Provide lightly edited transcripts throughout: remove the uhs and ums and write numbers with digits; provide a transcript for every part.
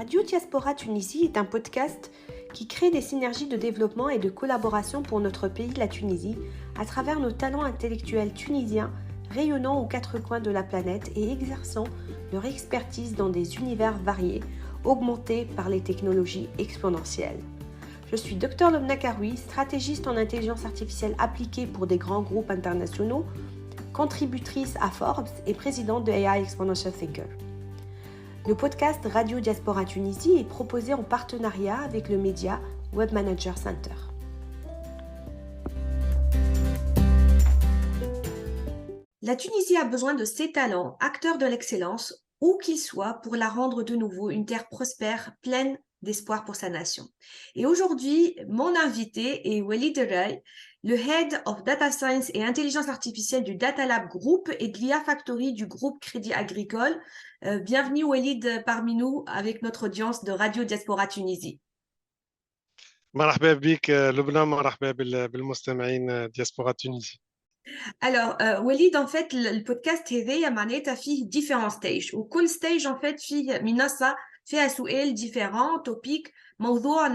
Radio Diaspora Tunisie est un podcast qui crée des synergies de développement et de collaboration pour notre pays, la Tunisie, à travers nos talents intellectuels tunisiens rayonnant aux quatre coins de la planète et exerçant leur expertise dans des univers variés, augmentés par les technologies exponentielles. Je suis Dr Lobna Karoui, stratégiste en intelligence artificielle appliquée pour des grands groupes internationaux, contributrice à Forbes et présidente de AI Exponential Thinker. Le podcast Radio Diaspora Tunisie est proposé en partenariat avec le média Web Manager Center. La Tunisie a besoin de ses talents, acteurs de l'excellence, où qu'ils soient, pour la rendre de nouveau une terre prospère, pleine d'espoir pour sa nation. Et aujourd'hui, mon invité est Walid Ray, le Head of Data Science et Intelligence Artificielle du Data Lab Group et de l'IA Factory du groupe Crédit Agricole. Bienvenue Walid parmi nous avec notre audience de Radio Diaspora Tunisie. مرحبا بك لبنى، مرحبا بالمستمعين دياسبورا تونسي. Alors, Walid, en fait, le podcast هذايا معناتها فيه différents stages وكل stage en fait فيه منصة فيها سؤال différent توبيك موضوع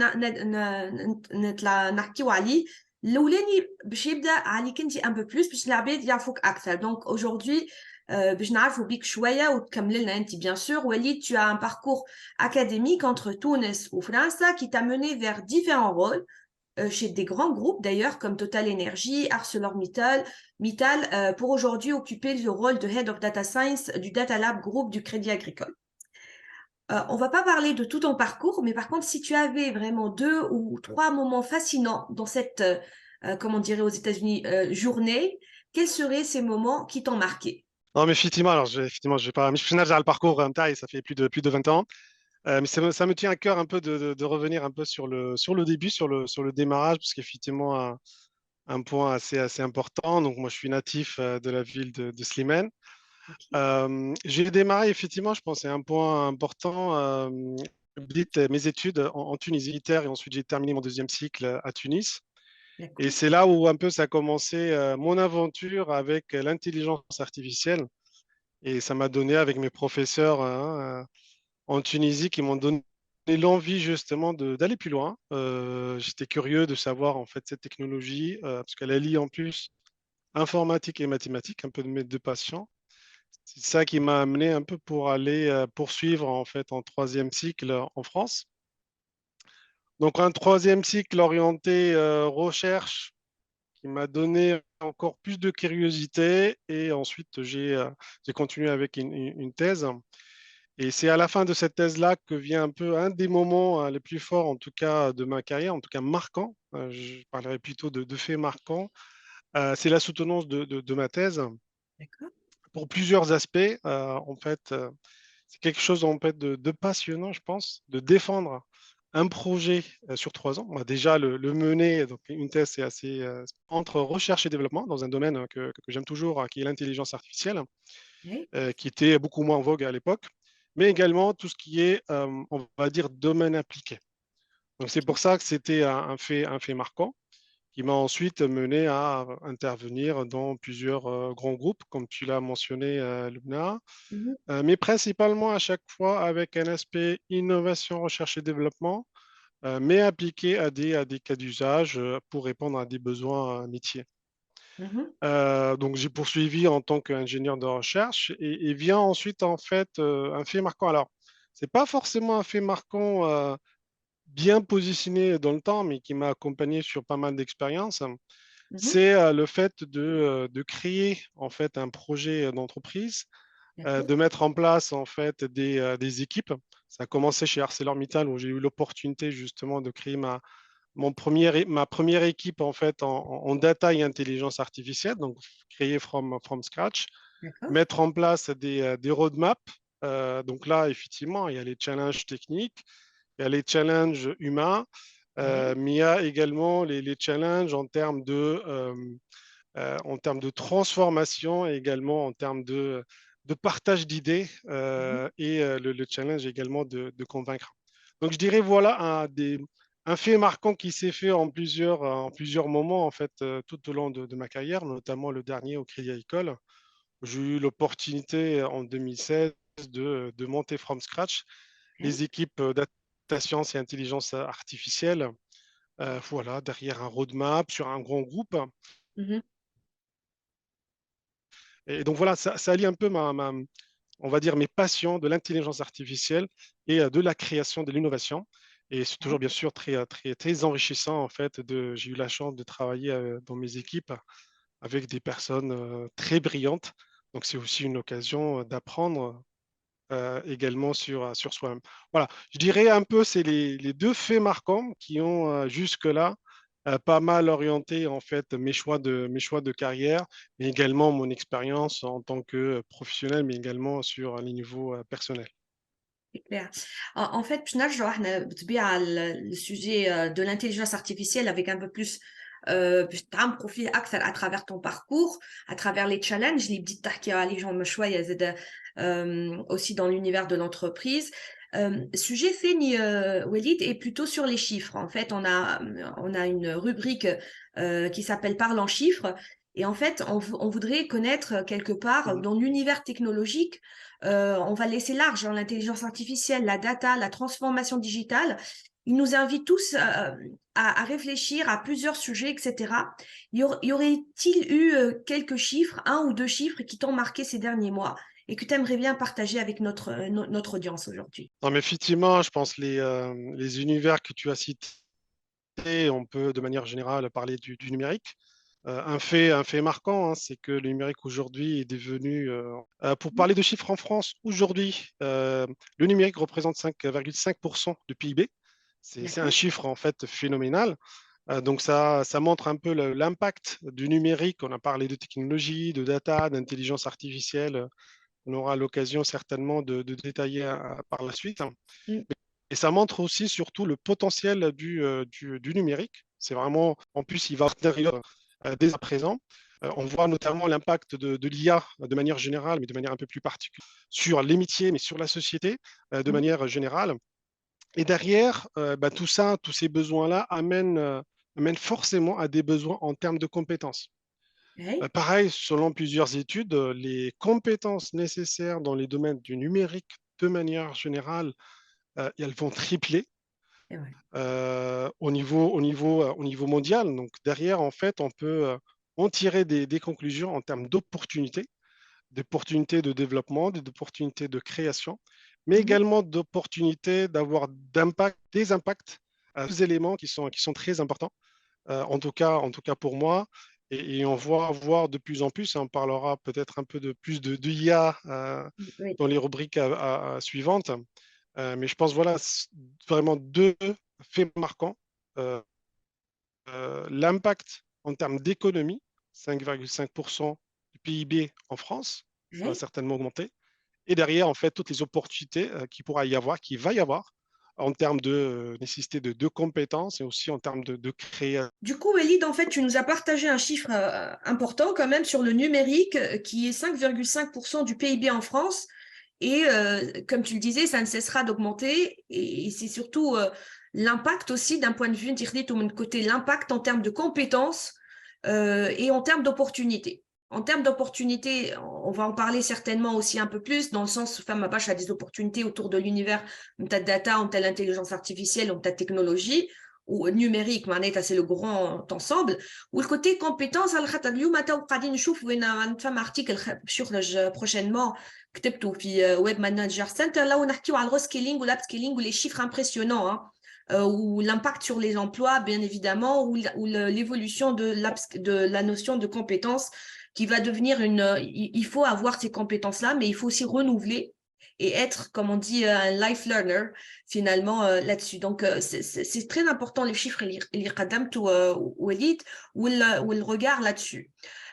نحكيو عليه. الاولاني باش يبدا عليك انت ان بو بلوس باش العباد يعرفوك اكثر. دونك aujourd'hui باش نعرفوا بيك شويه وتكمل لنا انت bien sûr. Walid, tu as un parcours académique entre Tunis ou France qui t'a mené vers différents rôles chez des grands groupes d'ailleurs comme Total Energy, ArcelorMittal, pour aujourd'hui occuper le rôle de Head of Data Science du Data Lab Group du Crédit Agricole. On va pas parler de tout ton parcours, mais par contre, si tu avais vraiment 2 ou 3 moments fascinants dans cette, comme on dirait aux États-Unis, journée, quels seraient ces moments qui t'ont marqué? Non, mais effectivement, je vais pas. Mais je suis le parcours, ça fait plus de 20 ans. Mais ça me tient à cœur un peu de revenir un peu sur le début, sur le démarrage, parce qu'effectivement, un point assez important. Donc, moi, je suis natif de la ville de Slimane. J'ai démarré, effectivement, je pense, c'est un point important. Mes études en Tunisie militaire et ensuite j'ai terminé mon deuxième cycle à Tunis. Et c'est là où un peu ça a commencé mon aventure avec l'intelligence artificielle. Et ça m'a donné avec mes professeurs en Tunisie qui m'ont donné l'envie justement d'aller plus loin. J'étais curieux de savoir en fait cette technologie parce qu'elle allie en plus informatique et mathématiques, un peu de mes deux passions. C'est ça qui m'a amené un peu pour aller poursuivre en fait en troisième cycle en France. Donc un troisième cycle orienté recherche qui m'a donné encore plus de curiosité et ensuite j'ai continué avec une thèse. Et c'est à la fin de cette thèse-là que vient un peu un des moments les plus forts, en tout cas de ma carrière, en tout cas marquant. Je parlerai plutôt de faits marquants. C'est la soutenance de ma thèse. D'accord. Pour plusieurs aspects, en fait, c'est quelque chose en fait de passionnant, je pense, de défendre un projet sur 3 ans. Moi, déjà, le mener, donc une thèse, c'est assez entre recherche et développement dans un domaine que j'aime toujours, qui est l'intelligence artificielle, Oui. qui était beaucoup moins en vogue à l'époque, mais également tout ce qui est, on va dire, domaine appliqué. Donc, c'est pour ça que c'était un fait marquant qui m'a ensuite mené à intervenir dans plusieurs grands groupes, comme tu l'as mentionné, Lubna, mais principalement à chaque fois avec un aspect innovation, recherche et développement, mais appliqué à des cas d'usage pour répondre à des besoins métiers. Donc, j'ai poursuivi en tant qu'ingénieur de recherche et vient ensuite, en fait, un fait marquant. Alors, ce n'est pas forcément un fait marquant bien positionné dans le temps, mais qui m'a accompagné sur pas mal d'expériences. C'est le fait de créer, en fait, un projet d'entreprise, de mettre en place, en fait, des équipes. Ça a commencé chez ArcelorMittal, où j'ai eu l'opportunité, justement, de créer ma première équipe en fait en data et intelligence artificielle, donc créée from scratch, mettre en place des roadmaps. Donc là, effectivement, il y a les challenges techniques, il y a les challenges humains, mais il y a également les challenges en termes de transformation et également en termes de partage d'idées et le challenge également de convaincre. Donc, je dirais, voilà un fait marquant qui s'est fait en plusieurs moments, en fait, tout au long de ma carrière, notamment le dernier au Crédit Agricole. J'ai eu l'opportunité en 2016 de monter from scratch Oui. les équipes data science et intelligence artificielle, voilà, derrière un roadmap sur un grand groupe. Mhm. Et donc voilà, ça allie un peu on va dire mes passions de l'intelligence artificielle et de la création, de l'innovation. Et c'est toujours bien sûr très enrichissant en fait. J'ai eu la chance de travailler dans mes équipes avec des personnes très brillantes. Donc c'est aussi une occasion d'apprendre également sur soi-même. Voilà, je dirais un peu, c'est les deux faits marquants qui ont jusque-là pas mal orienté en fait mes choix de carrière, mais également mon expérience en tant que professionnel, mais également sur les niveaux personnels. C'est clair. En fait, باش نرجعوا احنا بالطبيعة السوجي de l'intelligence artificielle avec un peu plus باش تعمقوا فيه أكثر à travers ton parcours, à travers les challenges اللي بديت تحكي عليهم شوية زاد aussi dans l'univers de l'entreprise. Sujet ثاني Walid est plutôt sur les chiffres. En fait, on a une rubrique qui s'appelle Parle en chiffres. Et en fait, on voudrait connaître quelque part Mhm. dans l'univers technologique. On va laisser large dans l'intelligence artificielle, la data, la transformation digitale. Ils nous invitent tous à réfléchir à plusieurs sujets, etc. Y aurait-il eu quelques chiffres, un ou deux chiffres qui t'ont marqué ces derniers mois et que tu aimerais bien partager avec notre audience aujourd'hui? Non, mais effectivement, je pense les univers que tu as cités, on peut de manière générale parler du numérique. Un fait marquant, hein, c'est que le numérique aujourd'hui est devenu, pour parler de chiffres en France, aujourd'hui, le numérique représente 5,5% du PIB. C'est un D'accord. chiffre en fait phénoménal. Donc ça montre un peu l'impact du numérique. On a parlé de technologie, de data, d'intelligence artificielle. On aura l'occasion certainement de détailler par la suite. Mm. Et ça montre aussi surtout le potentiel du numérique. C'est vraiment, en plus, il va derrière dès à présent. On voit notamment l'impact de l'IA de manière générale, mais de manière un peu plus particulière, sur les métiers, mais sur la société de Mhm. manière générale. Et derrière, tout ça, tous ces besoins-là amènent forcément à des besoins en termes de compétences. Oui, Pareil, selon plusieurs études, les compétences nécessaires dans les domaines du numérique, de manière générale, elles vont tripler c'est vrai. au niveau mondial. Donc derrière, en fait, on peut en tirer des conclusions en termes d'opportunités de développement, d'opportunités de création, mais Mhm. également d'opportunités d'avoir des impacts, des éléments qui sont très importants, en tout cas pour moi. Et on va voir de plus en plus, et on parlera peut-être un peu de plus de IA Oui. dans les rubriques suivantes. Mais je pense, voilà, vraiment deux faits marquants. Euh, L'impact en termes d'économie, 5,5% du PIB en France, ça va Oui. certainement augmenter. Et derrière, en fait, toutes les opportunités qu'il va y avoir en termes de nécessité de compétences et aussi en termes de création. Du coup, Elide, en fait, tu nous as partagé un chiffre important quand même sur le numérique qui est 5,5% du PIB en France. Et comme tu le disais, ça ne cessera d'augmenter. Et c'est surtout l'impact aussi d'un point de vue, de mon côté, l'impact en termes de compétences et en termes d'opportunités. En termes d'opportunités, on va en parler certainement aussi un peu plus, dans le sens, femme à a des opportunités autour de l'univers, de data, de l'intelligence artificielle, de la technologie ou numérique, c'est le grand ensemble. Ou le côté compétences, اليوم قاعدين نشوف وين فما article بيخرج prochainement كتبته في ويب مانجر سنتر لو نحكيو على الريسكيلينغ والابسكيلينغ les chiffres impressionnants hein, ou l'impact sur les emplois bien évidemment ou l'évolution de la notion de compétence qui va devenir il faut avoir ces compétences là mais il faut aussi renouveler et être, comme on dit, un life learner finalement là-dessus. Donc, c'est très important les chiffres اللي قدمته وليد والregard là-dessus.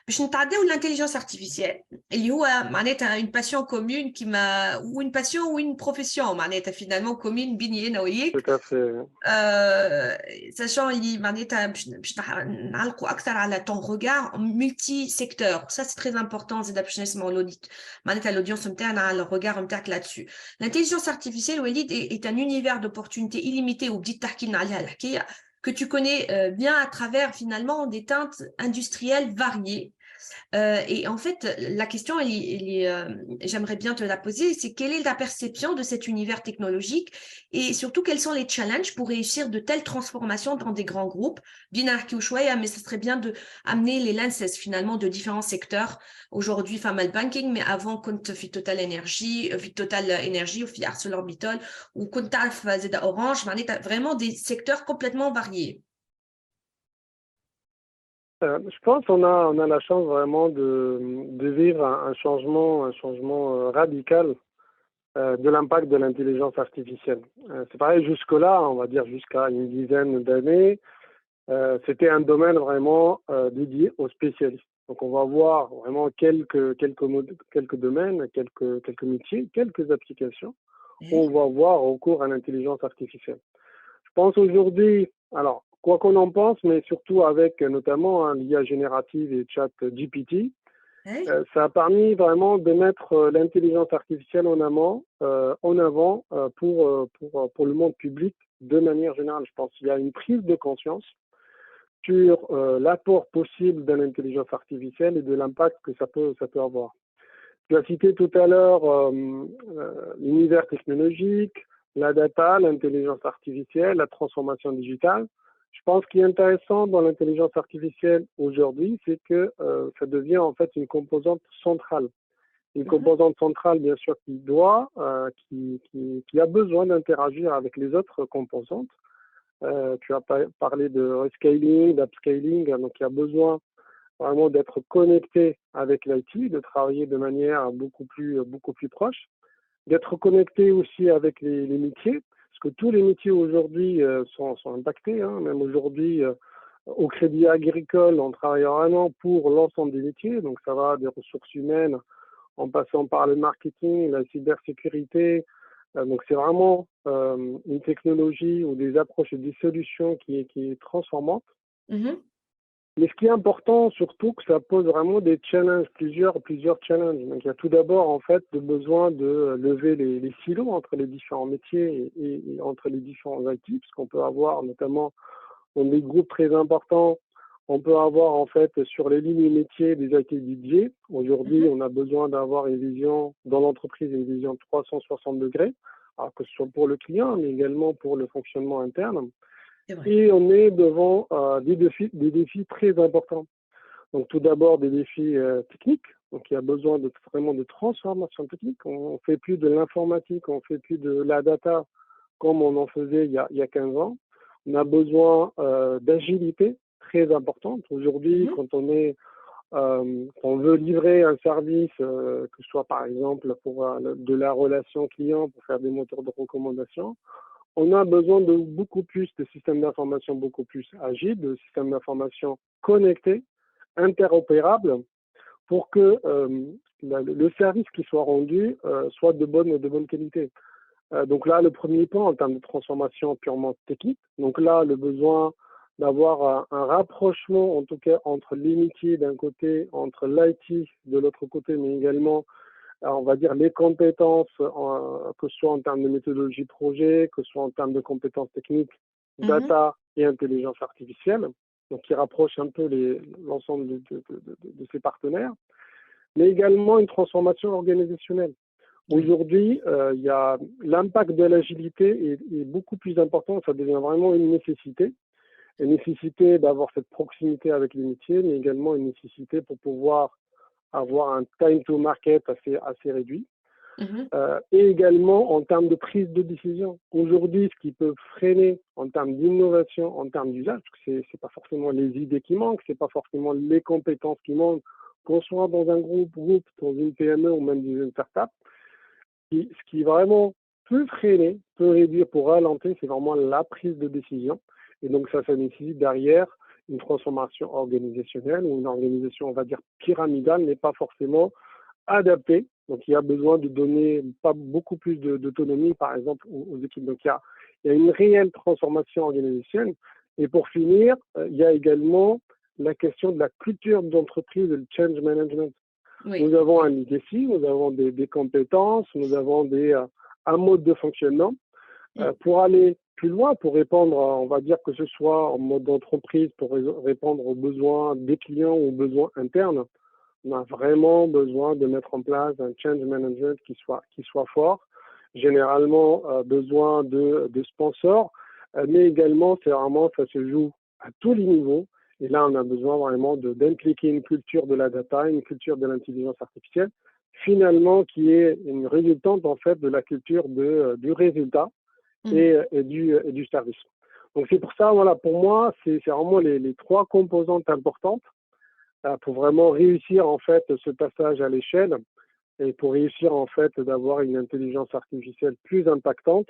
باش نتعداو l'intelligence artificielle اللي هو معناتها une passion commune qui m'a ou une passion ou une profession معناتها finalement commune بيني انا Tout وياك à fait. sachant اللي معناتها باش نعلقوا اكثر على ton regard multi secteur ça c'est très important زاد باش نسمعوا l'audit معناتها l'audience نتاعنا على الregard نتاعك là-dessus l'intelligence artificielle Walid est un univers d'opportunités illimitées وبديت تحكي لنا عليها الحكايه que tu connais bien à travers finalement des teintes industrielles variées Et en fait, la question, j'aimerais bien te la poser, c'est quelle est ta perception de cet univers technologique et surtout quels sont les challenges pour réussir de telles transformations dans des grands groupes? Bien ou chouïa, mais ce serait bien de amener les lenses finalement de différents secteurs. Aujourd'hui, Famal Banking, mais avant, كنت في Total Energy, في Total Energy ou في ArcelorMittal ou كنت تعرف زي Orange, معناتها vraiment des secteurs complètement variés. Je pense qu'on a la chance vraiment de vivre un changement radical de l'impact de l'intelligence artificielle. C'est pareil, jusque-là, on va dire jusqu'à une dizaine d'années, c'était un domaine vraiment dédié aux spécialistes. Donc on va voir vraiment quelques domaines, quelques métiers, quelques applications où on va voir recours à l'intelligence artificielle. Je pense aujourd'hui, alors quoi qu'on en pense, mais surtout avec notamment l'IA générative et chat GPT, ça a permis vraiment de mettre l'intelligence artificielle en avant pour le monde public de manière générale. Je pense qu'il y a une prise de conscience sur l'apport possible de l'intelligence artificielle et de l'impact que ça peut avoir. Tu as cité tout à l'heure l'univers technologique, la data, l'intelligence artificielle, la transformation digitale. Je pense qu'il est intéressant dans l'intelligence artificielle aujourd'hui, c'est que ça devient en fait une composante centrale. Une composante centrale, bien sûr, qui a besoin d'interagir avec les autres composantes. Tu as parlé de rescaling, d'upscaling, donc il y a besoin vraiment d'être connecté avec l'IT, de travailler de manière beaucoup plus proche, d'être connecté aussi avec les métiers, parce que tous les métiers aujourd'hui sont impactés. Même aujourd'hui, au Crédit Agricole, on travaille vraiment pour l'ensemble des métiers, donc ça va des ressources humaines en passant par le marketing, la cybersécurité. Donc c'est vraiment une technologie ou des approches et des solutions qui est transformante. Mais ce qui est important, surtout, que ça pose vraiment des challenges, plusieurs challenges. Donc, il y a tout d'abord, en fait, le besoin de lever les silos entre les différents métiers et entre les différents IT, parce qu'on peut avoir, notamment, dans des groupes très importants, on peut avoir, en fait, sur les lignes métiers, des IT dédiés. Aujourd'hui, on a besoin d'avoir une vision, dans l'entreprise, une vision 360 degrés, alors que ce soit pour le client, mais également pour le fonctionnement interne. Et on est devant des défis très importants. Donc tout d'abord des défis techniques. Donc il y a besoin vraiment de transformation technique. On ne fait plus de l'informatique, on ne fait plus de la data comme on en faisait il y a 15 ans. On a besoin d'agilité très importante. Aujourd'hui, quand on veut livrer un service, que ce soit par exemple pour de la relation client, pour faire des moteurs de recommandation, on a besoin de beaucoup plus de systèmes d'information beaucoup plus agiles, de systèmes d'information connectés, interopérables, pour que le service qui soit rendu soit de bonne qualité. Donc là, le premier point en termes de transformation purement technique, donc là, le besoin d'avoir un rapprochement, en tout cas, entre les métiers d'un côté, entre l'IT de l'autre côté, mais également on va dire les compétences, que ce soit en termes de méthodologie projet, que ce soit en termes de compétences techniques, data et intelligence artificielle, donc qui rapproche un peu l'ensemble de ces partenaires, mais également une transformation organisationnelle. Aujourd'hui, il y a l'impact de l'agilité est beaucoup plus important, ça devient vraiment une nécessité d'avoir cette proximité avec les métiers, mais également une nécessité pour pouvoir avoir un time to market assez réduit. Et également en termes de prise de décision. Aujourd'hui, ce qui peut freiner en termes d'innovation, en termes d'usage, parce que c'est pas forcément les idées qui manquent, c'est pas forcément les compétences qui manquent, qu'on soit dans un groupe, dans une PME ou même dans une startup, ce qui vraiment peut freiner, peut réduire, pour ralentir, c'est vraiment la prise de décision. Et donc ça nécessite derrière une transformation organisationnelle ou une organisation, on va dire, pyramidale, n'est pas forcément adaptée. Donc, il y a besoin de donner pas beaucoup plus d'autonomie, par exemple, aux équipes. Donc, il y a une réelle transformation organisationnelle. Et pour finir, il y a également la question de la culture d'entreprise et le change management. Nous avons un legacy, nous avons des compétences, nous avons un mode de fonctionnement. Pour aller plus loin, pour répondre, on va dire que ce soit en mode d'entreprise, pour répondre aux besoins des clients ou aux besoins internes, on a vraiment besoin de mettre en place un change management qui soit fort. Généralement, besoin de sponsors, mais également, ça se joue à tous les niveaux. Et là, on a besoin vraiment d'impliquer une culture de la data, une culture de l'intelligence artificielle, finalement, qui est une résultante, en fait, de la culture du résultat et du service. Donc, c'est pour ça, voilà, pour moi, c'est vraiment les trois composantes importantes pour vraiment réussir, en fait, ce passage à l'échelle et pour réussir, en fait, d'avoir une intelligence artificielle plus impactante.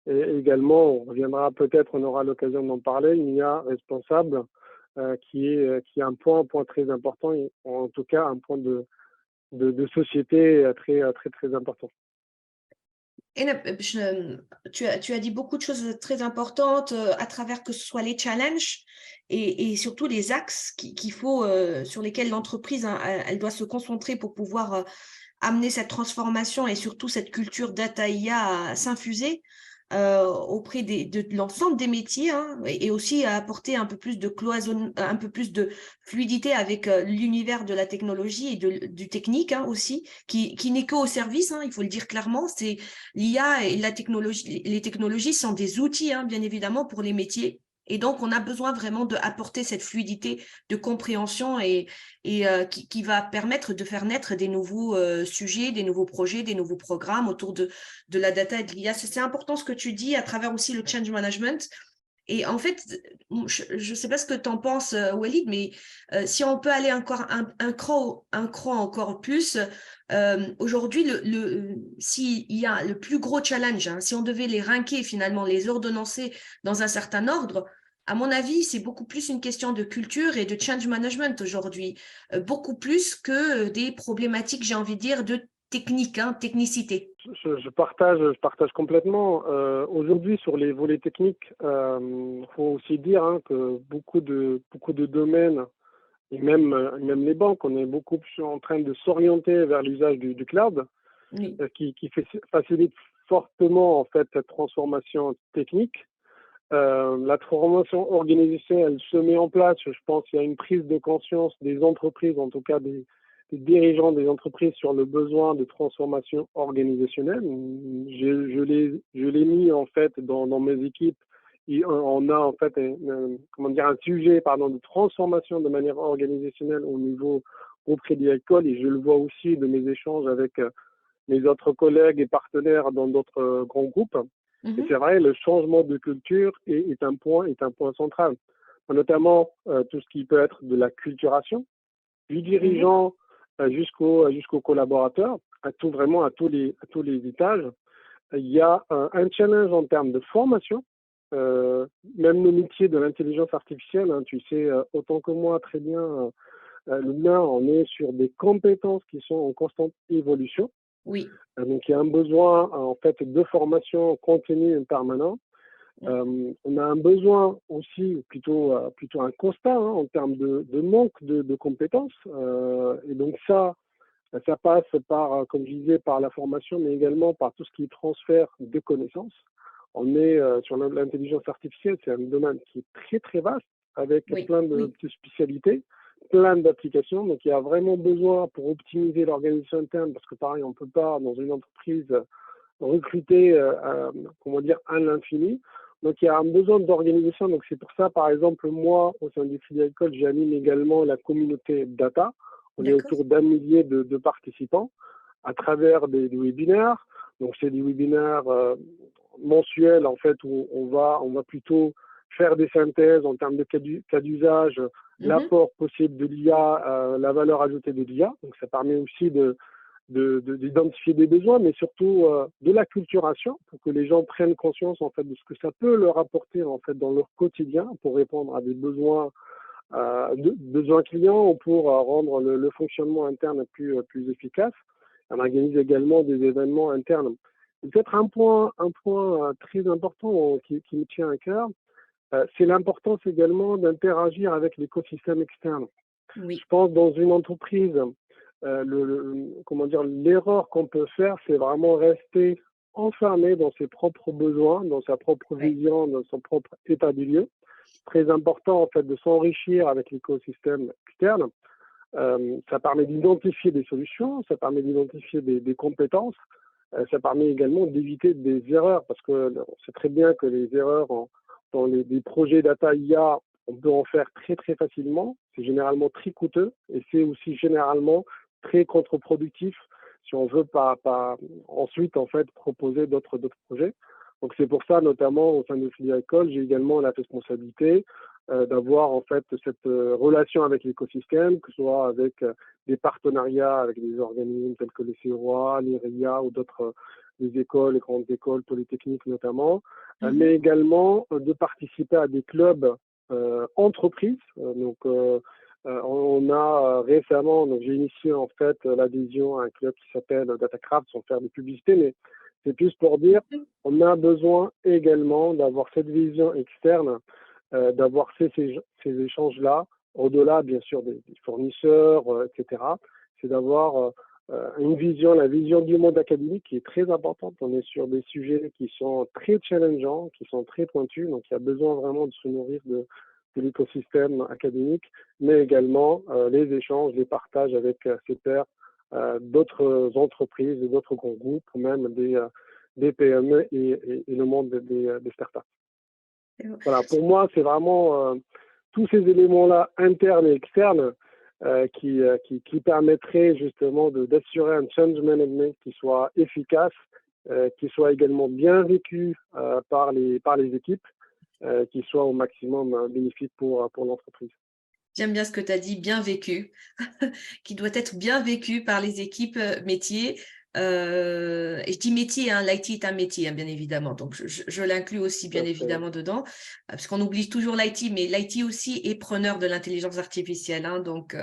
Et également, on reviendra peut-être, on aura l'occasion d'en parler, une IA responsable qui est un point très important, et en tout cas un point de société très important. Et tu as dit beaucoup de choses très importantes à travers que ce soit les challenges et surtout les axes qu'il faut, sur lesquels l'entreprise, hein, elle doit se concentrer pour pouvoir amener cette transformation et surtout cette culture data IA à s'infuser auprès de l'ensemble des métiers, hein, et aussi à apporter un peu plus de cloison, un peu plus de fluidité avec l'univers de la technologie et du technique, hein, aussi, qui n'est qu'au service, hein, il faut le dire clairement. C'est l'IA et la technologie, les technologies sont des outils, hein, bien évidemment, pour les métiers. Et donc, on a besoin vraiment d'apporter cette fluidité de compréhension et qui va permettre de faire naître des nouveaux sujets, des nouveaux projets, des nouveaux programmes autour de la data et de l'IA. C'est important ce que tu dis à travers aussi le change management. Et en fait, je ne sais pas ce que tu en penses, Walid, mais si on peut aller encore un cran encore plus, aujourd'hui, s'il y a le plus gros challenge, hein, si on devait les ranker finalement, les ordonnancer dans un certain ordre, à mon avis, c'est beaucoup plus une question de culture et de change management aujourd'hui, beaucoup plus que des problématiques, j'ai envie de dire, de technique, hein, technicité. Je partage complètement. Aujourd'hui, sur les volets techniques, faut aussi dire que beaucoup de domaines et même les banques, on est beaucoup plus en train de s'orienter vers l'usage du cloud, Oui. qui facilite fortement en fait cette transformation technique. La transformation organisationnelle, elle se met en place. Je pense qu'il y a une prise de conscience des entreprises, en tout cas des dirigeants des entreprises, sur le besoin de transformation organisationnelle. Je l'ai mis en fait dans mes équipes. On a en fait un sujet de transformation de manière organisationnelle au niveau groupe Crédit Agricole, et je le vois aussi de mes échanges avec mes autres collègues et partenaires dans d'autres grands groupes. Et c'est vrai, le changement de culture est un point central, notamment tout ce qui peut être de la culturation, du dirigeant jusqu'au collaborateur, à tous les étages. Il y a un challenge en termes de formation. Même le métier de l'intelligence artificielle, hein, tu sais autant que moi très bien, l'humain, on est sur des compétences qui sont en constante évolution. Oui. Donc, il y a un besoin en fait de formation continue et permanente. On a un besoin aussi, plutôt un constat en termes de manque de compétences. Et donc ça passe par, comme je disais, par la formation, mais également par tout ce qui est transfert de connaissances. On est sur l'intelligence artificielle, c'est un domaine qui est très très vaste, avec plein de spécialités, plein d'applications. Donc il y a vraiment besoin, pour optimiser l'organisation interne, parce que pareil, on ne peut pas dans une entreprise recruter à l'infini. Donc il y a un besoin d'organisation. Donc c'est pour ça, par exemple, moi, au sein du Crédit Agricole, j'anime également la communauté data. On est autour d'1 millier de participants à travers des webinaires. Donc c'est des webinaires mensuels en fait, où on va plutôt faire des synthèses en termes de cas d'usage, l'apport possible de l'IA, la valeur ajoutée de l'IA. Donc ça permet aussi d'identifier des besoins, mais surtout de l'acculturation, pour que les gens prennent conscience en fait de ce que ça peut leur apporter en fait dans leur quotidien, pour répondre à des besoins clients, ou pour rendre le fonctionnement interne plus efficace. On organise également des événements internes. Peut-être un point très important qui me tient à cœur, c'est l'importance également d'interagir avec l'écosystème externe. Oui. Je pense dans une entreprise, l'erreur qu'on peut faire, c'est vraiment rester enfermé dans ses propres besoins, dans sa propre vision, dans son propre état du lieu. Très important en fait de s'enrichir avec l'écosystème externe. Ça permet d'identifier des solutions, ça permet d'identifier des compétences, ça permet également d'éviter des erreurs, parce que on sait très bien que les erreurs dans des projets data IA, on peut en faire très très facilement. C'est généralement très coûteux et c'est aussi généralement très contre-productif si on veut pas ensuite en fait proposer d'autres projets. Donc c'est pour ça notamment au sein de Filière École, j'ai également la responsabilité d'avoir en fait cette relation avec l'écosystème, que ce soit avec des partenariats avec des organismes tels que les CEROA, l'IRIA ou d'autres les écoles, les grandes écoles polytechniques notamment, mais également de participer à des clubs entreprises. On a récemment, donc j'ai initié en fait l'adhésion à un club qui s'appelle DataCraft, sans faire de publicité, mais c'est plus pour dire on a besoin également d'avoir cette vision externe, d'avoir ces échanges-là, au-delà bien sûr des fournisseurs, etc. C'est d'avoir une vision, la vision du monde académique qui est très importante. On est sur des sujets qui sont très challengeants, qui sont très pointus, donc il y a besoin vraiment de se nourrir de l'écosystème académique, mais également les échanges, les partages avec ses pairs, d'autres entreprises et d'autres grands groupes, ou même des PME et le monde des startups. Voilà, pour moi, c'est vraiment tous ces éléments-là, internes et externes, qui permettraient justement d'assurer un change management qui soit efficace, qui soit également bien vécu par les équipes, qui soit au maximum bénéfique pour l'entreprise. J'aime bien ce que tu as dit, bien vécu, qui doit être bien vécu par les équipes métiers. Et je dis métier, hein, l'IT est un métier, hein, bien évidemment. Donc, je l'inclus aussi, bien évidemment, dedans, parce qu'on oublie toujours l'IT, mais l'IT aussi est preneur de l'intelligence artificielle. Hein, donc,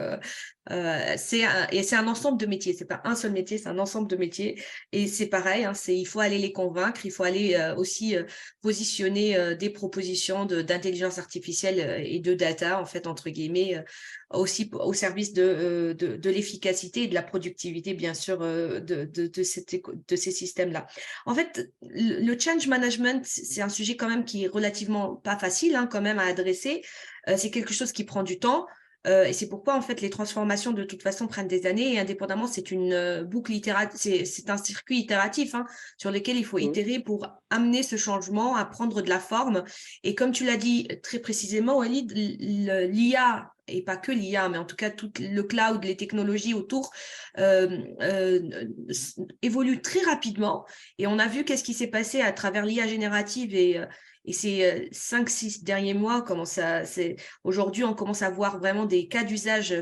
c'est un ensemble de métiers. C'est pas un seul métier, c'est un ensemble de métiers. Et c'est pareil, hein, il faut aller les convaincre, il faut aller aussi positionner des propositions d'intelligence artificielle et de data, en fait, entre guillemets, aussi au service de l'efficacité et de la productivité, bien sûr, de ces systèmes-là. En fait, le change management, c'est un sujet quand même qui est relativement pas facile, hein, quand même à adresser. C'est quelque chose qui prend du temps. Et c'est pourquoi, en fait, les transformations, de toute façon, prennent des années. Et indépendamment, c'est une boucle itérative, c'est un circuit itératif, hein, sur lequel il faut itérer pour amener ce changement à prendre de la forme. Et comme tu l'as dit très précisément, Walid, l'IA, et pas que l'IA, mais en tout cas tout le cloud, les technologies autour, évoluent très rapidement. Et on a vu qu'est-ce qui s'est passé à travers l'IA générative et ces 5-6 derniers mois, aujourd'hui, on commence à voir vraiment des cas d'usage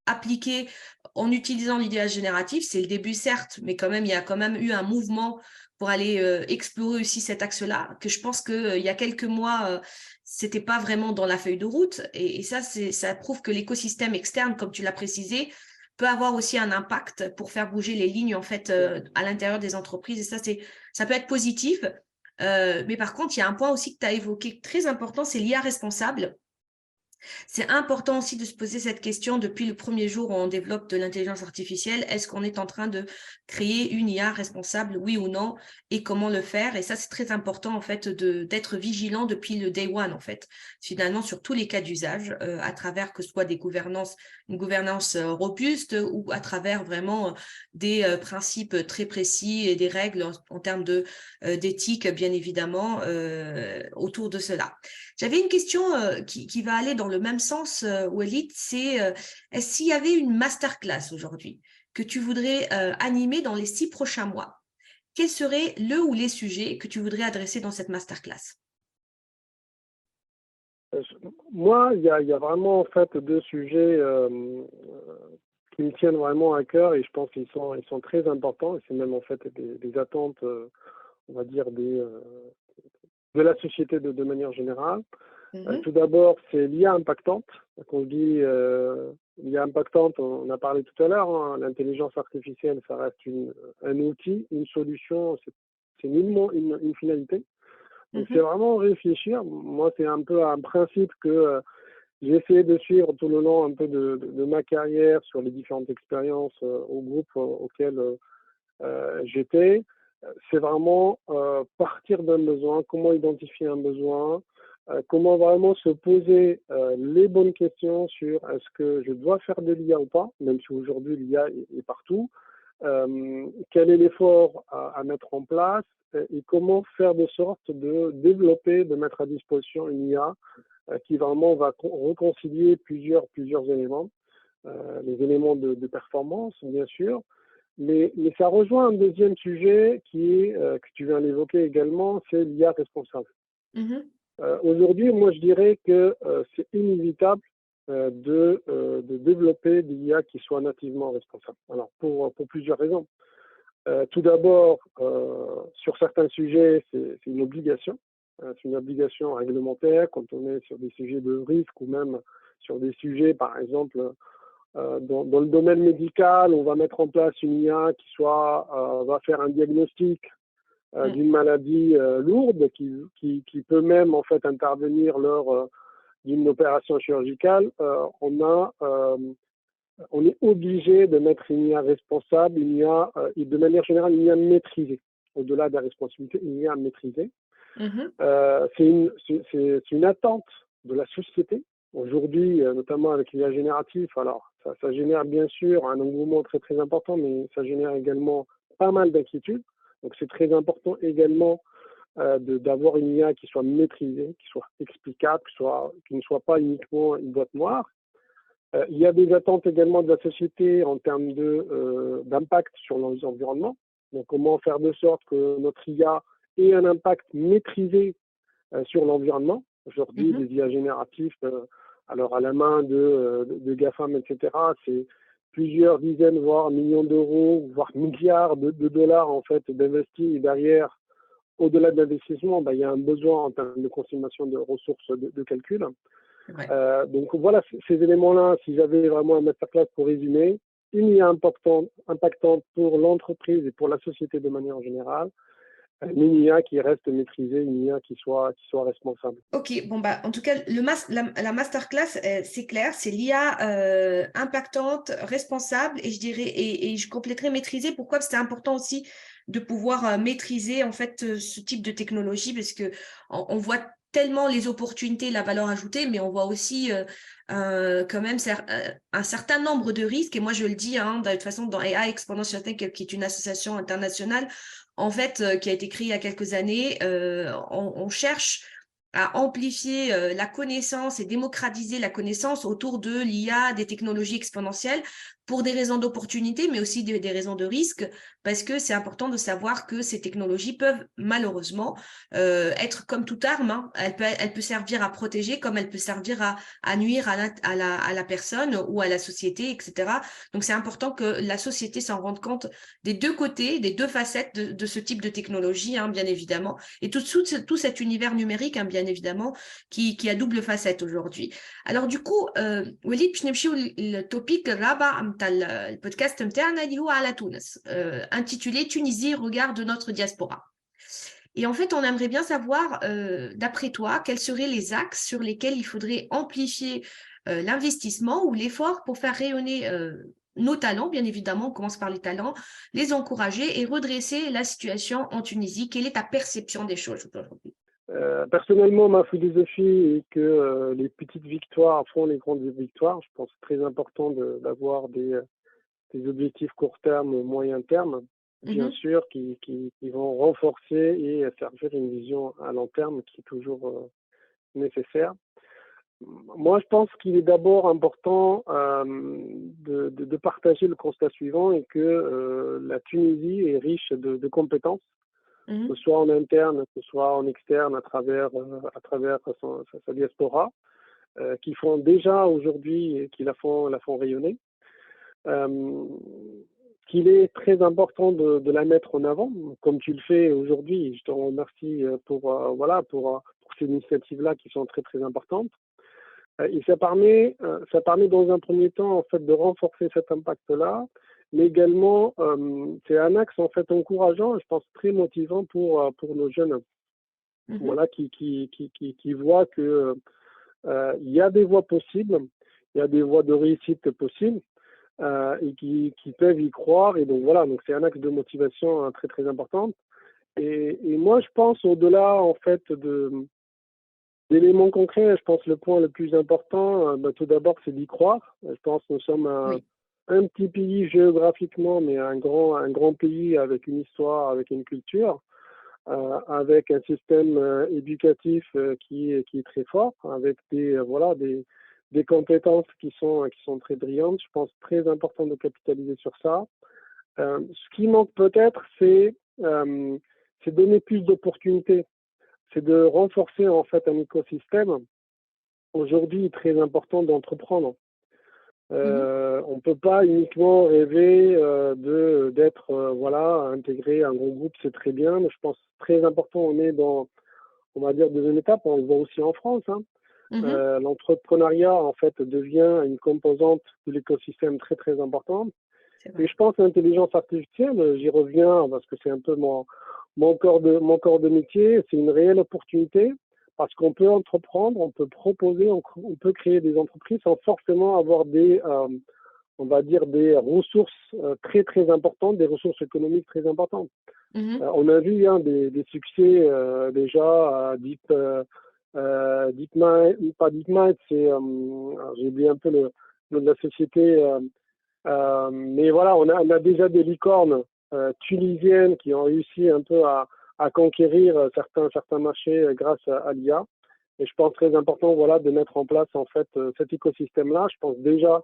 appliqués en utilisant l'IA générative. C'est le début, certes, mais quand même, il y a quand même eu un mouvement pour aller explorer aussi cet axe-là, que je pense qu'il y a quelques mois, c'était pas vraiment dans la feuille de route. Et ça prouve que l'écosystème externe, comme tu l'as précisé, peut avoir aussi un impact pour faire bouger les lignes en fait à l'intérieur des entreprises. Et ça peut être positif. Mais par contre, il y a un point aussi que tu as évoqué très important, c'est l'IA responsable. C'est important aussi de se poser cette question depuis le premier jour où on développe de l'intelligence artificielle. Est-ce qu'on est en train de créer une IA responsable, oui ou non, et comment le faire? Et ça, c'est très important en fait d'être vigilant depuis le day one en fait, finalement sur tous les cas d'usage, à travers que ce soit une gouvernance robuste ou à travers vraiment des principes très précis et des règles en termes d'éthique, bien évidemment, autour de cela. J'avais une question qui va aller dans le même sens, Walid, c'est est-ce qu'il y avait une masterclass aujourd'hui que tu voudrais animer dans les 6 prochains mois? Quels seraient le ou les sujets que tu voudrais adresser dans cette masterclass? Moi, il y a vraiment en fait 2 sujets qui me tiennent vraiment à cœur et je pense qu'ils sont très importants et c'est même en fait des attentes, on va dire, de la société de manière générale. Tout d'abord, c'est l'IA impactante. Quand on dit l'IA impactante, on a parlé tout à l'heure, hein, l'intelligence artificielle, ça reste un outil, une solution, c'est nullement une finalité. Donc, c'est vraiment réfléchir. Moi, c'est un peu un principe que j'ai essayé de suivre tout le long un peu de ma carrière sur les différentes expériences au groupe auquel j'étais. C'est vraiment partir d'un besoin, comment identifier un besoin, comment vraiment se poser les bonnes questions sur est-ce que je dois faire de l'IA ou pas, même si aujourd'hui l'IA est partout, quel est l'effort à mettre en place et comment faire de sorte de développer, de mettre à disposition une IA qui vraiment va réconcilier plusieurs éléments, les éléments de performance bien sûr, mais ça rejoint un deuxième sujet qui est, que tu viens d'évoquer également, c'est l'IA responsable. Mhm. Aujourd'hui, moi je dirais que c'est inévitable de développer des IA qui soient nativement responsables. Alors pour plusieurs raisons. Tout d'abord, sur certains sujets, c'est une obligation. C'est une obligation réglementaire quand on est sur des sujets de risque ou même sur des sujets, par exemple, dans le domaine médical, on va mettre en place une IA qui va faire un diagnostic d'une maladie lourde qui peut même en fait intervenir lors d'une opération chirurgicale. On est obligé de mettre une IA responsable, une IA, et de manière générale, une IA maîtrisée. Au-delà de la responsabilité, une IA maîtrisée. Mhm. C'est une attente de la société. Aujourd'hui, notamment avec l'IA générative, alors ça génère bien sûr un engouement très très important, mais ça génère également pas mal d'inquiétudes. Donc c'est très important également d'avoir une IA qui soit maîtrisée, qui soit explicable, qui ne soit pas uniquement une boîte noire. Il y a des attentes également de la société en termes d'impact sur l'environnement. Donc, comment faire de sorte que notre IA ait un impact maîtrisé sur l'environnement. Aujourd'hui, les IA génératifs, alors à la main de GAFAM, etc., c'est plusieurs dizaines, voire millions d'euros, voire milliards de dollars en fait d'investis. Et derrière, au-delà de l'investissement, il y a un besoin en termes de consommation de ressources de calcul. Ouais. Donc voilà, ces éléments-là, si j'avais vraiment un masterclass pour résumer, une IA impactante pour l'entreprise et pour la société de manière générale, une IA qui reste maîtrisée, une IA qui soit responsable. Ok, bon bah en tout cas la masterclass c'est clair, c'est l'IA impactante, responsable et je dirais et je compléterai maîtriser. Pourquoi? Parce que c'est important aussi de pouvoir maîtriser en fait ce type de technologie parce que on voit tellement les opportunités, la valeur ajoutée, mais on voit aussi quand même un certain nombre de risques. Et moi je le dis de toute façon dans AI Exponential Tech, qui est une association internationale en fait qui a été créée il y a quelques années, on cherche à amplifier la connaissance et démocratiser la connaissance autour de l'IA, des technologies exponentielles, pour des raisons d'opportunité, mais aussi des raisons de risque, parce que c'est important de savoir que ces technologies peuvent malheureusement être comme toute arme. Elle peut servir à protéger, comme elle peut servir à nuire à la personne ou à la société, etc. Donc c'est important que la société s'en rende compte des deux côtés, des deux facettes de ce type de technologie, bien évidemment. Et tout cet univers numérique, bien évidemment, qui a double facette aujourd'hui. Alors du coup, وليد باش نمشيو للتوبيك الرابع نتاع البودكاست نتاعنا اللي هو على تونس intitulé Tunisie, regard de notre diaspora. Et en fait, on aimerait bien savoir, d'après toi, quels seraient les axes sur lesquels il faudrait amplifier l'investissement ou l'effort pour faire rayonner nos talents, bien évidemment, on commence par les talents, les encourager et redresser la situation en Tunisie. Quelle est ta perception des choses aujourd'hui? Personnellement, ma philosophie est que les petites victoires font les grandes victoires. Je pense que c'est très important d'avoir des objectifs court terme, moyen terme, bien sûr, qui vont renforcer et servir une vision à long terme qui est toujours nécessaire. Moi, je pense qu'il est d'abord important de partager le constat suivant et que la Tunisie est riche de compétences, que ce soit en interne, que ce soit en externe, à travers sa diaspora, qui font déjà aujourd'hui et qui la font rayonner. Qu'il est très important de la mettre en avant, comme tu le fais aujourd'hui. Je te remercie pour ces initiatives-là qui sont très très importantes. Et ça permet dans un premier temps en fait de renforcer cet impact-là, mais également c'est un axe en fait encourageant, je pense très motivant pour nos jeunes, voilà, qui voient que il y a des voies possibles, il y a des voies de réussite possibles. Et qui peuvent y croire. Et donc voilà, donc c'est un axe de motivation très très important. Et moi, je pense au-delà en fait D'éléments concrets, je pense que le point le plus important, tout d'abord, c'est d'y croire. Je pense que nous sommes Oui. un petit pays géographiquement, mais un grand pays avec une histoire, avec une culture, avec un système éducatif qui est très fort, avec des compétences qui sont très brillantes. Je pense très important de capitaliser sur ça. Ce qui manque peut-être, c'est donner plus d'opportunités, c'est de renforcer en fait un écosystème aujourd'hui très important d'entreprendre. On ne peut pas uniquement rêver d'être intégré à un gros groupe, c'est très bien, mais je pense très important, on est dans, on va dire, deuxième étape, on le voit aussi en France. L'entrepreneuriat en fait devient une composante de l'écosystème très très importante. Et je pense que l'intelligence artificielle, j'y reviens parce que c'est un peu mon corps de métier, c'est une réelle opportunité parce qu'on peut entreprendre, on peut proposer, on peut créer des entreprises sans forcément avoir on va dire, des ressources très très importantes, des ressources économiques très importantes. On a vu des succès déjà, DeepMind, pas DeepMind, j'ai oublié un peu le nom de la société. Mais voilà, on a déjà des licornes tunisiennes qui ont réussi un peu à conquérir certains marchés grâce à l'IA. Et je pense très important, voilà, de mettre en place en fait cet écosystème-là. Je pense déjà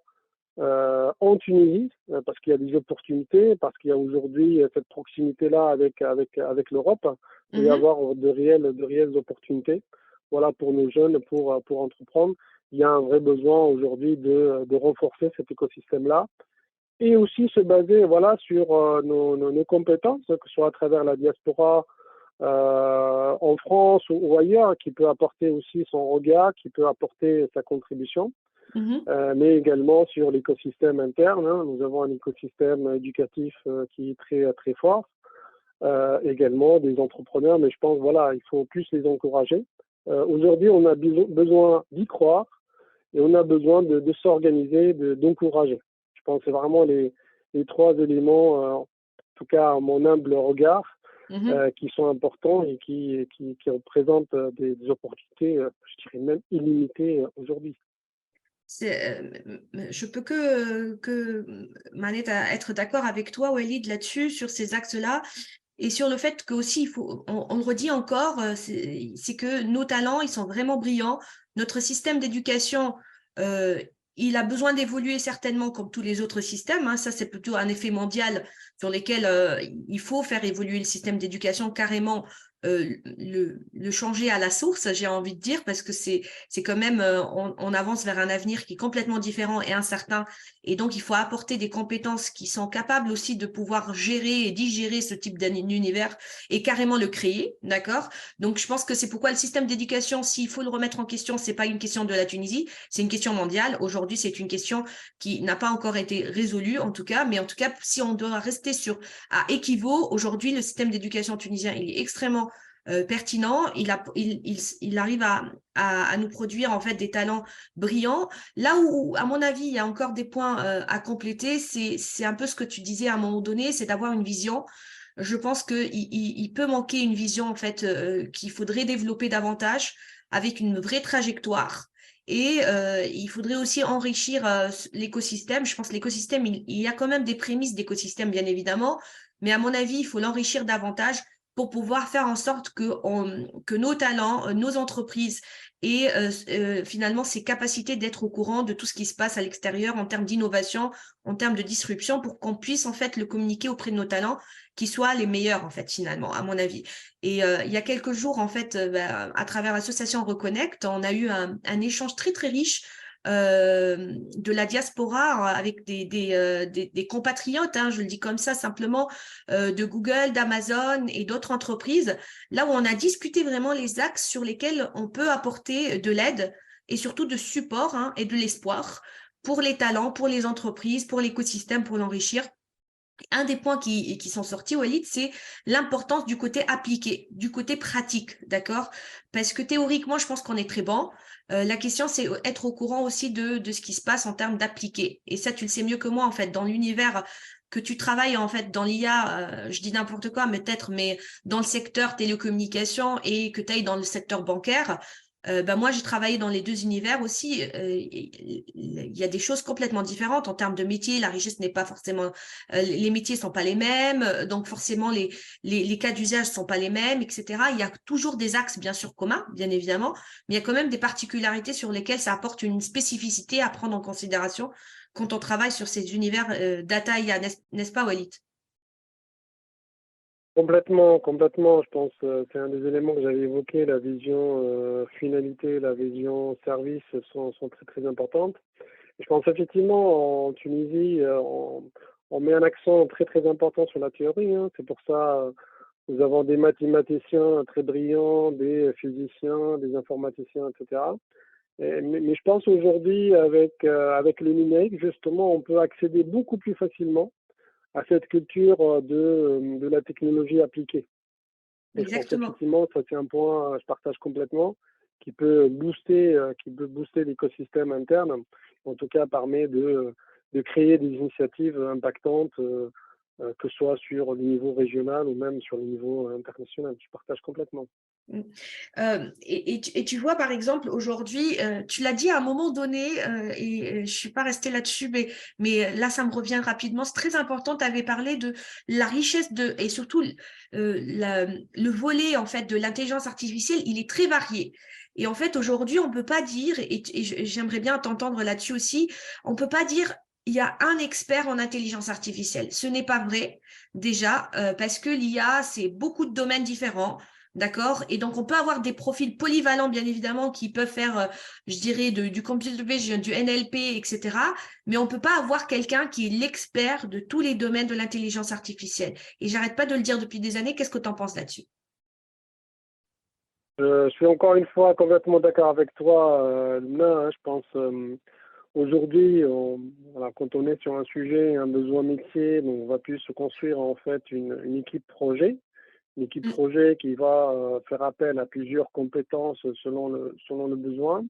en Tunisie parce qu'il y a des opportunités, parce qu'il y a aujourd'hui cette proximité-là avec l'Europe. Il peut y avoir de réelles opportunités. Voilà, pour nos jeunes, pour entreprendre. Il y a un vrai besoin aujourd'hui de renforcer cet écosystème-là et aussi se baser voilà, sur nos compétences, que ce soit à travers la diaspora en France ou ailleurs, qui peut apporter aussi son regard, qui peut apporter sa contribution, mais également sur l'écosystème interne. Nous avons un écosystème éducatif qui est très, très fort, également des entrepreneurs, mais je pense voilà, il faut plus les encourager. Aujourd'hui, on a besoin d'y croire et on a besoin de s'organiser, d'encourager. Je pense que c'est vraiment les trois éléments, en tout cas à mon humble regard, qui sont importants et qui représentent des opportunités, je dirais même illimitées aujourd'hui. Je peux que Manette, être d'accord avec toi, Walid, là-dessus, sur ces axes-là. Et sur le fait que aussi, on le redit encore, c'est que nos talents, ils sont vraiment brillants. Notre système d'éducation, il a besoin d'évoluer certainement comme tous les autres systèmes. Ça, c'est plutôt un effet mondial sur lequel il faut faire évoluer le système d'éducation carrément. Le changer à la source, j'ai envie de dire, parce que c'est quand même, on avance vers un avenir qui est complètement différent et incertain. Et donc, il faut apporter des compétences qui sont capables aussi de pouvoir gérer et digérer ce type d'univers et carrément le créer, d'accord? Donc, je pense que c'est pourquoi le système d'éducation, s'il faut le remettre en question, c'est pas une question de la Tunisie, c'est une question mondiale. Aujourd'hui, c'est une question qui n'a pas encore été résolue, en tout cas. Mais en tout cas, si on doit rester à équivaut, aujourd'hui, le système d'éducation tunisien, il est extrêmement pertinent, il arrive à nous produire en fait des talents brillants. Là où, à mon avis, il y a encore des points à compléter, c'est un peu ce que tu disais à un moment donné, c'est d'avoir une vision. Je pense qu'il peut manquer une vision en fait qu'il faudrait développer davantage avec une vraie trajectoire. Et il faudrait aussi enrichir l'écosystème. Je pense que l'écosystème, il y a quand même des prémices d'écosystème, bien évidemment, mais à mon avis, il faut l'enrichir davantage pour pouvoir faire en sorte que nos talents, nos entreprises et finalement ces capacités d'être au courant de tout ce qui se passe à l'extérieur en termes d'innovation, en termes de disruption, pour qu'on puisse en fait le communiquer auprès de nos talents qui soient les meilleurs en fait finalement, à mon avis. Et il y a quelques jours en fait, à travers l'association Reconnect, on a eu un échange très très riche de la diaspora avec des compatriotes, je le dis comme ça simplement, de Google, d'Amazon et d'autres entreprises, là où on a discuté vraiment les axes sur lesquels on peut apporter de l'aide et surtout de support et de l'espoir pour les talents, pour les entreprises, pour l'écosystème, pour l'enrichir. Un des points qui sont sortis, Walid, c'est l'importance du côté appliqué, du côté pratique, d'accord? Parce que théoriquement, je pense qu'on est très bon. La question, c'est être au courant aussi de ce qui se passe en termes d'appliqué. Et ça, tu le sais mieux que moi, en fait, dans l'univers que tu travailles, en fait, dans l'IA, je dis n'importe quoi, mais peut-être, mais dans le secteur télécommunication et que tu ailles dans le secteur bancaire, Moi, j'ai travaillé dans les deux univers aussi. Il y a des choses complètement différentes en termes de métier. La richesse n'est pas forcément, les métiers sont pas les mêmes, donc forcément les cas d'usage sont pas les mêmes, etc. Il y a toujours des axes bien sûr communs, bien évidemment, mais il y a quand même des particularités sur lesquelles ça apporte une spécificité à prendre en considération quand on travaille sur ces univers data IA, n'est-ce pas, Walid? Complètement, complètement. Je pense que c'est un des éléments que j'avais évoqué, la vision finalité, la vision service sont très très importantes. Je pense effectivement en Tunisie, on met un accent très très important sur la théorie, hein. C'est pour ça nous avons des mathématiciens très brillants, des physiciens, des informaticiens, etc. Mais je pense aujourd'hui avec le numérique, justement, on peut accéder beaucoup plus facilement à cette culture de la technologie appliquée. Et je pense Exactement. effectivement, ça c'est un point, je partage complètement, qui peut booster l'écosystème interne. En tout cas, permet de créer des initiatives impactantes, que ce soit sur le niveau régional ou même sur le niveau international. Je partage complètement. Et tu vois, par exemple, aujourd'hui, tu l'as dit à un moment donné, et je ne suis pas restée là-dessus, mais là, ça me revient rapidement. C'est très important. Tu avais parlé de la richesse et surtout le volet en fait de l'intelligence artificielle, il est très varié. Et en fait, aujourd'hui, on ne peut pas dire, et j'aimerais bien t'entendre là-dessus aussi, on ne peut pas dire il y a un expert en intelligence artificielle. Ce n'est pas vrai, déjà, parce que l'IA, c'est beaucoup de domaines différents. D'accord? Et donc, on peut avoir des profils polyvalents, bien évidemment, qui peuvent faire, je dirais, du computer vision, du NLP, etc. Mais on ne peut pas avoir quelqu'un qui est l'expert de tous les domaines de l'intelligence artificielle. Et j'arrête pas de le dire depuis des années. Qu'est-ce que tu en penses là-dessus? Je suis encore une fois complètement d'accord avec toi, Luna, hein. Je pense aujourd'hui, voilà, quand on est sur un sujet, un besoin métier, donc on va plus se construire en fait une équipe projet. Une équipe projet qui va faire appel à plusieurs compétences selon le besoin.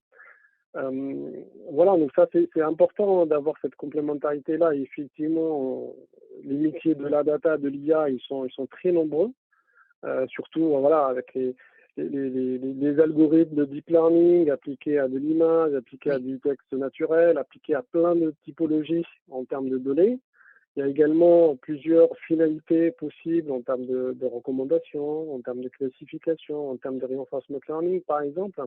Voilà, donc ça c'est important d'avoir cette complémentarité-là. Effectivement, les métiers de la data, de l'IA, ils sont très nombreux, surtout voilà, avec les algorithmes de deep learning appliqués à de l'image, appliqués à du texte naturel, appliqués à plein de typologies en termes de données. Il y a également plusieurs finalités possibles en termes de recommandations, en termes de classification, en termes de reinforcement learning, par exemple.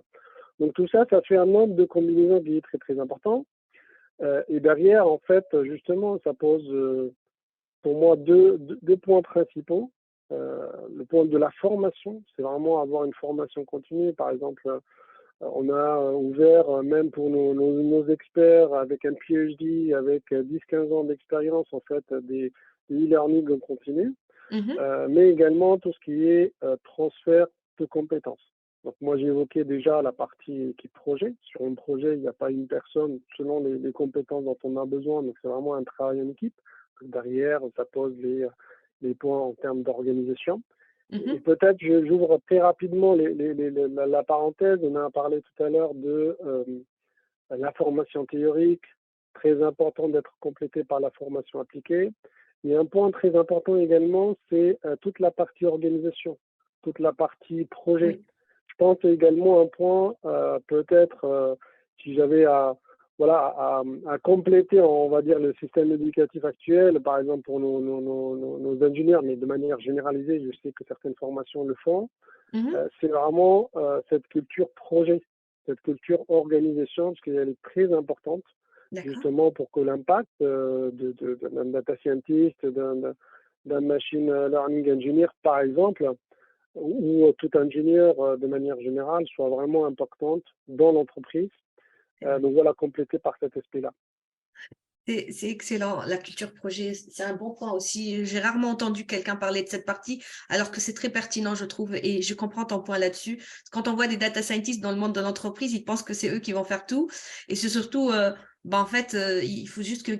Donc tout ça, ça fait un nombre de combinaisons qui est très très important. Et derrière, en fait, justement, ça pose pour moi deux points principaux. Le point de la formation, c'est vraiment avoir une formation continue. Par exemple, on a ouvert, même pour nos experts, avec un PhD, avec 10-15 ans d'expérience, en fait, des e-learning en continu, mais également tout ce qui est transfert de compétences. Donc moi, j'ai évoqué déjà la partie équipe projet. Sur un projet, il n'y a pas une personne selon les compétences dont on a besoin, donc c'est vraiment un travail en équipe. Derrière, ça pose les points en termes d'organisation. Et peut-être, j'ouvre très rapidement la parenthèse. On a parlé tout à l'heure de la formation théorique, très important d'être complétée par la formation appliquée. Et un point très important également, c'est toute la partie organisation, toute la partie projet. Oui. Je pense également un point, peut-être, si j'avais à compléter, on va dire, le système éducatif actuel, par exemple pour nos ingénieurs, mais de manière généralisée, je sais que certaines formations le font, c'est vraiment cette culture projet, cette culture organisation, parce qu'elle est très importante, justement pour que l'impact d'un data scientist, d'un machine learning engineer, par exemple, ou tout ingénieur de manière générale, soit vraiment importante dans l'entreprise. Donc voilà, complété par cet aspect-là. C'est excellent, la culture projet, c'est un bon point aussi. J'ai rarement entendu quelqu'un parler de cette partie, alors que c'est très pertinent, je trouve, et je comprends ton point là-dessus. Quand on voit des data scientists dans le monde de l'entreprise, ils pensent que c'est eux qui vont faire tout, et c'est surtout Ben, en fait, il faut juste que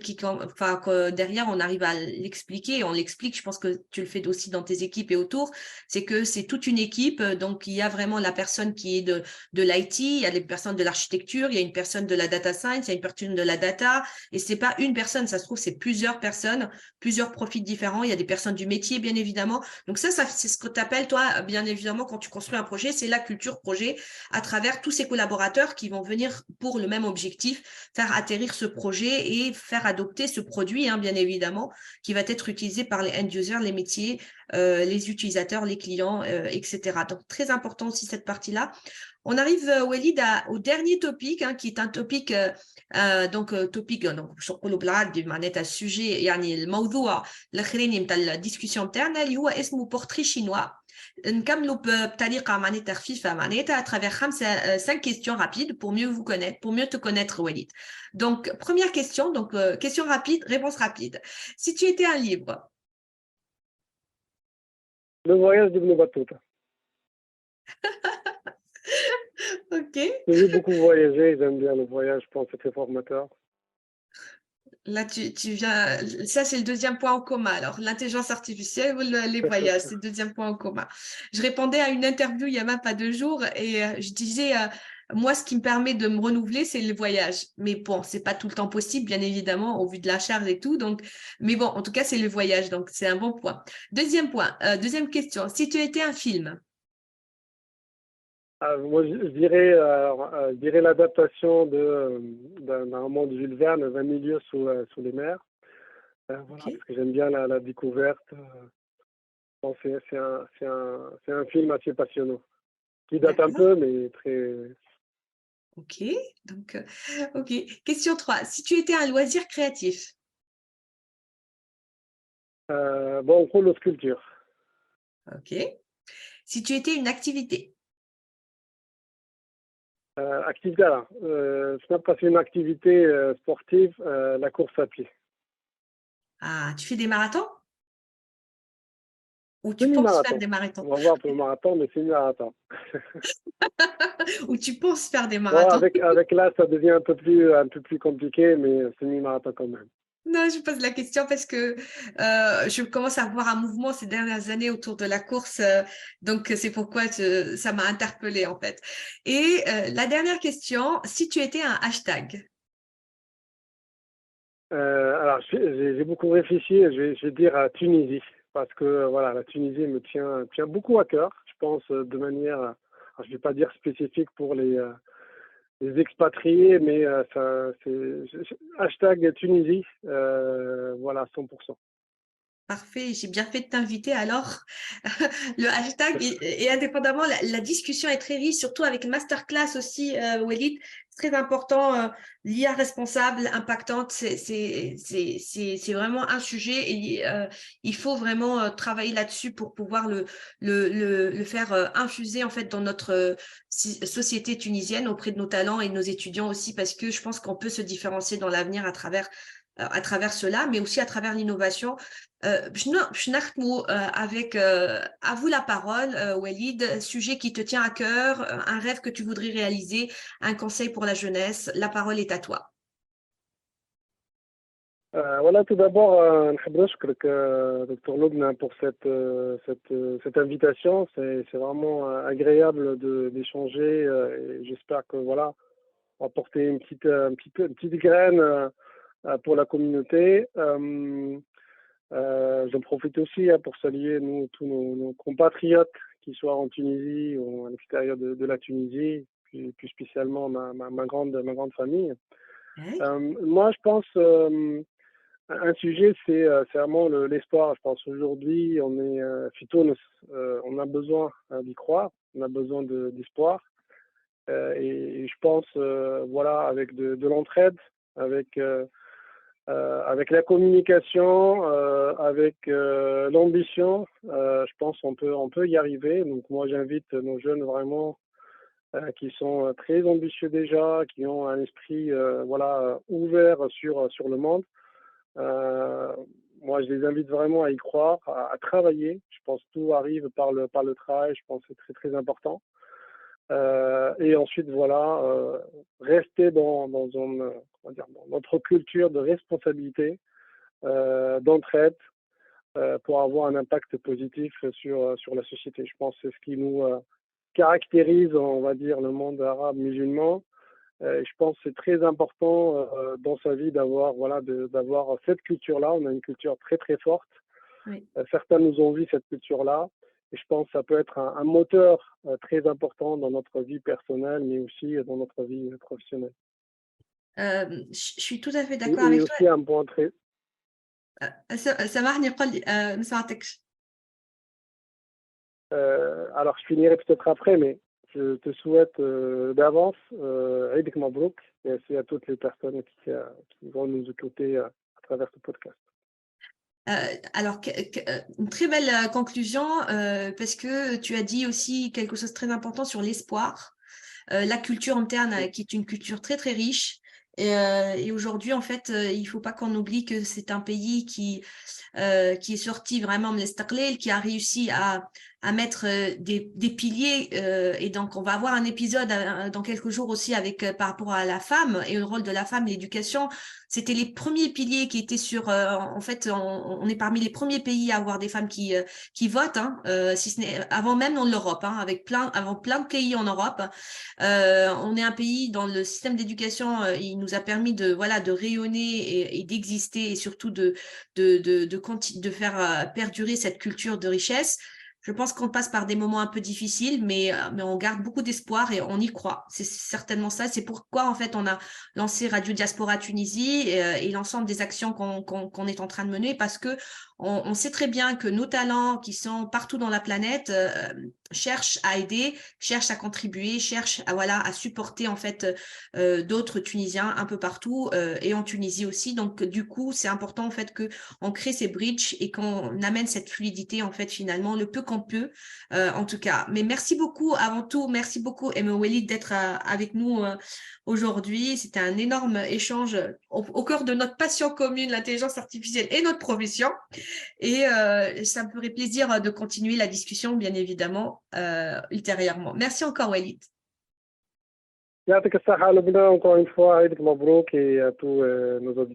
derrière, on arrive à l'expliquer. On l'explique, je pense que tu le fais aussi dans tes équipes et autour. C'est que c'est toute une équipe. Donc, il y a vraiment la personne qui est de l'IT, il y a les personnes de l'architecture, il y a une personne de la data science, il y a une personne de la data. Et c'est pas une personne, ça se trouve, c'est plusieurs personnes, plusieurs profils différents. Il y a des personnes du métier, bien évidemment. Donc ça c'est ce que tu appelles, toi, bien évidemment, quand tu construis un projet, c'est la culture projet à travers tous ces collaborateurs qui vont venir pour le même objectif, faire atterrir ce projet et faire adopter ce produit, hein, bien évidemment, qui va être utilisé par les end-users, les métiers, les utilisateurs, les clients, etc. Donc, très important aussi cette partie-là. On arrive, Walid, au dernier topic, hein, qui est un topic, donc sur le blad, معناتها السوجي يعني الموضوع الاخراني نتاع الديسكسيون نتاعنا اللي هو اسمه بورتري شينوا. نكملوا بطريقه معناتها خفيفه معناتها à travers 5 questions rapides pour mieux vous connaître, pour mieux te connaître, Walid. Donc première question, donc question rapide, réponse rapide. Si tu étais un livre. Le voyage d'Ibn Battuta. Ok. J'ai beaucoup voyagé, j'aime bien le voyage, je pense que c'est très formateur. Là, tu viens. Ça, c'est le deuxième point en commun. Alors, l'intelligence artificielle ou les voyages, c'est le deuxième point en commun. Je répondais à une interview il n'y a même pas 2 jours et je disais, moi, ce qui me permet de me renouveler, c'est le voyage. Mais bon, c'est pas tout le temps possible, bien évidemment, au vu de la charge et tout. Donc, mais bon, en tout cas, c'est le voyage. Donc, c'est un bon point. Deuxième point, deuxième question. Si tu étais un film. Moi, je dirais l'adaptation d'un roman de Jules Verne, 20 milieux sous les mers. Voilà, Ok. parce que j'aime bien la découverte. Bon, c'est un film assez passionnant, qui date un D'accord. peu, mais très. Ok. Donc, ok. Question 3. Si tu étais un loisir créatif. Bon, on prend la sculpture. Ok. Si tu étais une activité. Activité, alors, je n'ai pas fait une activité sportive, la course à pied. Ah, tu fais des marathons ou tu penses faire Semi-marathon. des marathons On va voir pour le marathon, mais semi-marathon. ou tu penses faire des Bon, marathons? avec là, ça devient un peu plus compliqué, mais semi-marathon quand même. Non, je pose la question parce que je commence à voir un mouvement ces dernières années autour de la course, donc c'est pourquoi ça m'a interpellée en fait. Et la dernière question, si tu étais un hashtag. Alors, j'ai beaucoup réfléchi, je vais dire Tunisie, parce que voilà, la Tunisie me tient beaucoup à cœur. Je pense de manière, alors, je ne vais pas dire spécifique pour les expatriés, mais hashtag Tunisie, voilà, 100%. Parfait, j'ai bien fait de t'inviter alors. Le hashtag et indépendamment, la discussion est très riche, surtout avec une masterclass aussi, Walid. C'est très important, l'IA responsable, impactante, c'est vraiment un sujet et il faut vraiment travailler là-dessus pour pouvoir le faire infuser en fait dans notre société tunisienne auprès de nos talents et de nos étudiants aussi, parce que je pense qu'on peut se différencier dans l'avenir à travers cela, mais aussi à travers l'innovation. باش نختموا avec à vous la parole, Walid, sujet qui te tient à cœur, un rêve que tu voudrais réaliser, un conseil pour la jeunesse. La parole est à toi. Voilà, tout d'abord, نحب نشكرك دكتور لبنى pour cette invitation. C'est vraiment agréable d'échanger et j'espère que voilà, on va porter une petite graine pour la communauté. J'en profite aussi pour saluer tous nos compatriotes qui soient en Tunisie ou à l'extérieur de la Tunisie, plus spécialement ma grande famille. Hey. Moi, je pense un sujet, c'est vraiment l'espoir. Je pense aujourd'hui, on est Fitounes, on a besoin d'y croire, on a besoin d'espoir. Et je pense, voilà, avec de l'entraide, avec la communication, avec l'ambition, je pense on peut y arriver. Donc moi, j'invite nos jeunes vraiment qui sont très ambitieux déjà, qui ont un esprit voilà, ouvert sur le monde. Moi, je les invite vraiment à y croire, à travailler. Je pense que tout arrive par le travail. Je pense que c'est très, très important. Et ensuite, voilà, rester dans notre culture de responsabilité, d'entraide, pour avoir un impact positif sur la société. Je pense que c'est ce qui nous caractérise, on va dire, le monde arabe musulman. Je pense que c'est très important dans sa vie d'avoir d'avoir cette culture-là. On a une culture très très forte. Oui. Certains nous ont vu cette culture-là. Et je pense que ça peut être un moteur très important dans notre vie personnelle, mais aussi dans notre vie professionnelle. Je suis tout à fait Et, d'accord et avec toi. aussi un point très... سامحني قل لي ما سمعتكش. alors, je finirai peut-être après, mais je te souhaite d'avance Eid Mabrouk, et aussi à toutes les personnes qui vont nous écouter à travers ce podcast. Alors, une très belle conclusion, parce que tu as dit aussi quelque chose de très important sur l'espoir. La culture interne, qui est une culture très très riche. Et aujourd'hui, en fait, il ne faut pas qu'on oublie que c'est un pays qui est sorti vraiment de l'Istiqlal, qui a réussi à mettre des piliers. Et donc, on va avoir un épisode dans quelques jours aussi avec par rapport à la femme et le rôle de la femme, l'éducation. C'était les premiers piliers qui étaient sur. En fait, on est parmi les premiers pays à avoir des femmes qui votent, hein, si ce n'est avant même dans l'Europe, hein, avant plein de pays en Europe. On est un pays dans le système d'éducation, il nous a permis de rayonner et d'exister, et surtout de faire perdurer cette culture de richesse. Je pense qu'on passe par des moments un peu difficiles, mais on garde beaucoup d'espoir et on y croit. C'est certainement ça. C'est pourquoi, en fait, on a lancé Radio Diaspora Tunisie et l'ensemble des actions qu'on est en train de mener, parce que on sait très bien que nos talents qui sont partout dans la planète cherchent à aider, cherchent à contribuer, cherchent à supporter, en fait, d'autres Tunisiens un peu partout et en Tunisie aussi. Donc, du coup, c'est important, en fait, qu'on crée ces bridges et qu'on amène cette fluidité, en fait, finalement, le peu qu'on peut, en tout cas. Mais merci beaucoup, avant tout, merci beaucoup, Walid, d'être avec nous aujourd'hui. C'était un énorme échange au cœur de notre passion commune, l'intelligence artificielle et notre profession. Et ça me ferait plaisir de continuer la discussion, bien évidemment, ultérieurement. Merci encore, Walid. يعطيك الصحة لبنى, encore une fois, Eid Mabrouk, et à tous nos auditeurs.